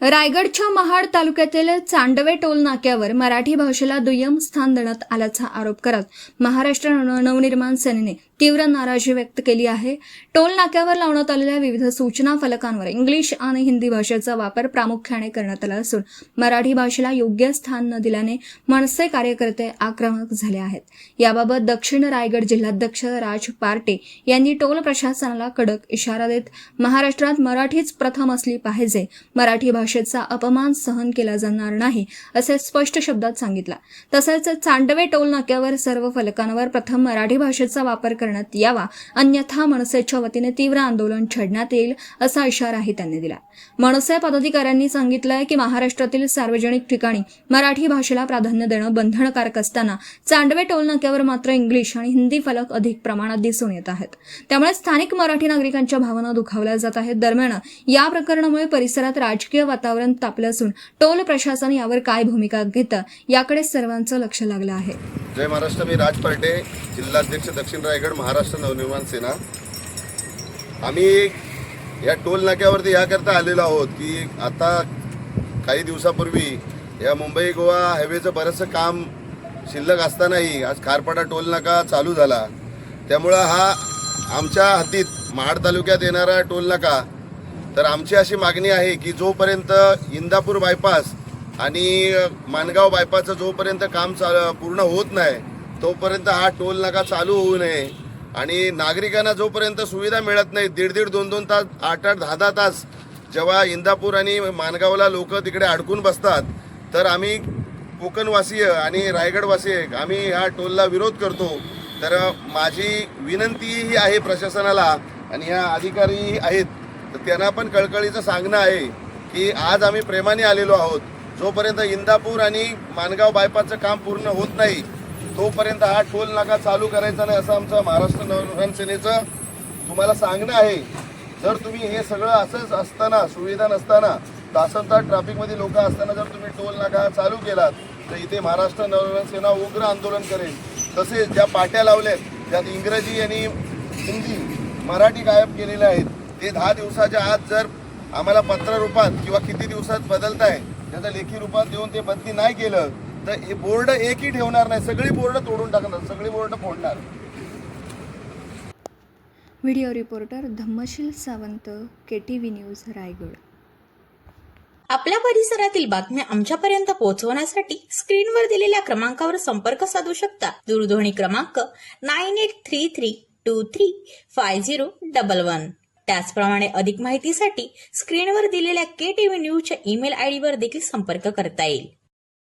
रायगडच्या महाड तालुक्यातील चांडवे टोल नाक्यावर मराठी भाषेला दुय्यम स्थान देण्यात आल्याचा आरोप करत महाराष्ट्र नवनिर्माण सेनेने तीव्र नाराजी व्यक्त केली आहे। टोल नाक्यावर लावण्यात आलेल्या विविध सूचना फलकांवर इंग्लिश आणि हिंदी भाषेचा वापर प्रामुख्याने करण्यात आला असून मराठी भाषेला योग्य स्थान न दिल्याने मनसे कार्यकर्ते आक्रमक झाले आहेत। याबाबत दक्षिण रायगड जिल्हाध्यक्ष राज पार्टे यांनी टोल प्रशासनाला कडक इशारा देत महाराष्ट्रात मराठीच प्रथम असली पाहिजे, मराठी भाषेचा अपमान सहन केला जाणार नाही असे स्पष्ट शब्दात सांगितलं। तसेच चांडवे टोल नाक्यावर सर्व फलकांवर प्रथम मराठी भाषेचा वापर करण्यात यावा, अन्यथा मनसेच्या वतीने तीव्र आंदोलन छेडण्यात येईल असा इशाराही त्यांनी दिला। मनसे पदाधिकाऱ्यांनी सांगितलंय की महाराष्ट्रातील सार्वजनिक ठिकाणी मराठी भाषेला प्राधान्य देणं बंधनकारक असताना चांडवे टोल नाक्यावर मात्र इंग्लिश आणि हिंदी फलक अधिक प्रमाणात दिसून येत आहेत। त्यामुळे स्थानिक मराठी नागरिकांच्या भावना दुखावल्या जात आहेत। दरम्यान या प्रकरणामुळे परिसरात राजकीय वातावरण तापलं असून टोल प्रशासन यावर काय भूमिका घेतं याकडे सर्वांचं लक्ष लागलं आहे। जय महाराष्ट्र, मी राज पार्टे, जिल्हाध्यक्ष दक्षिण रायगड, महाराष्ट्र नवनिर्माण सेना। आम्ही या टोल नाक्यावरती याकरता आलेलो आहोत की आता काही दिवसापूर्वी या मुंबई गोवा हायवेचं बरंचसं काम शिल्लक असतानाही आज खारपाडा टोल नाका चालू झाला। त्यामुळं हा आमच्या हद्दीत महाड तालुक्यात येणारा टोल नाका, तर आमची अशी मागणी आहे की जोपर्यंत इंदापूर बायपास आणि माणगाव बायपासचं जोपर्यंत काम पूर्ण होत नाही तोपर्यंत हा टोल नाका चालू होऊ नये आणि नागरिकांना जोपर्यंत सुविधा मिळत नाही, 1.5 2 तास, 8 10 तास जेव्हा इंदापूर आणि माणगावला लोक तिकडे अडकून बसतात, तर आम्ही कोकणवासीय आणि रायगडवासीय आम्ही ह्या टोलला विरोध करतो। तर माझी विनंती ही आहे प्रशासनाला आणि ह्या अधिकारी आहेत, तर त्यांना पण कळकळीचं सांगणं आहे की आज आम्ही प्रेमाने आलेलो आहोत। जोपर्यंत इंदापूर आणि माणगाव बायपासचं काम पूर्ण होत नाही तोपर्यंत हा टोल नाका चालू करायचा नाही असं आमचं महाराष्ट्र नवनिर्माण सेनेचं तुम्हाला सांगणं आहे। जर तुम्ही हे सगळं असंच असताना, सुविधा नसताना, तासनतास ट्रॅफिकमध्ये लोक असताना जर तुम्ही टोल नाका चालू केलात तर इथे महाराष्ट्र नवनिर्माण सेना उग्र आंदोलन करेल। तसेच ज्या पाट्या लावल्यात त्यात इंग्रजी आणि हिंदी, मराठी गायब केलेले आहेत, ते 10 दिवसाच्या आत जर आम्हाला पत्र रूपात किंवा किती दिवसात बदलताय त्याचं लेखी रूपात देऊन ते बदली नाही केलं तर हे बोर्ड एकही ठेवणार नाही, सगळी बोर्ड तोडून टाकणार, सगळी बोर्ड फोडणार। Video reporter Dhammasheel Sawant, KTV news, Raigad. आपल्या परिसरातील बातम्या आमच्यापर्यंत पोहोचवण्यासाठी स्क्रीनवर दिलेल्या क्रमांकावर संपर्क साधू शकता। दूरध्वनी क्रमांक 9833235011। त्याचप्रमाणे अधिक माहितीसाठी स्क्रीनवर दिलेल्या KTV न्यूजच्या ईमेल आयडीवर देखील संपर्क करता येईल।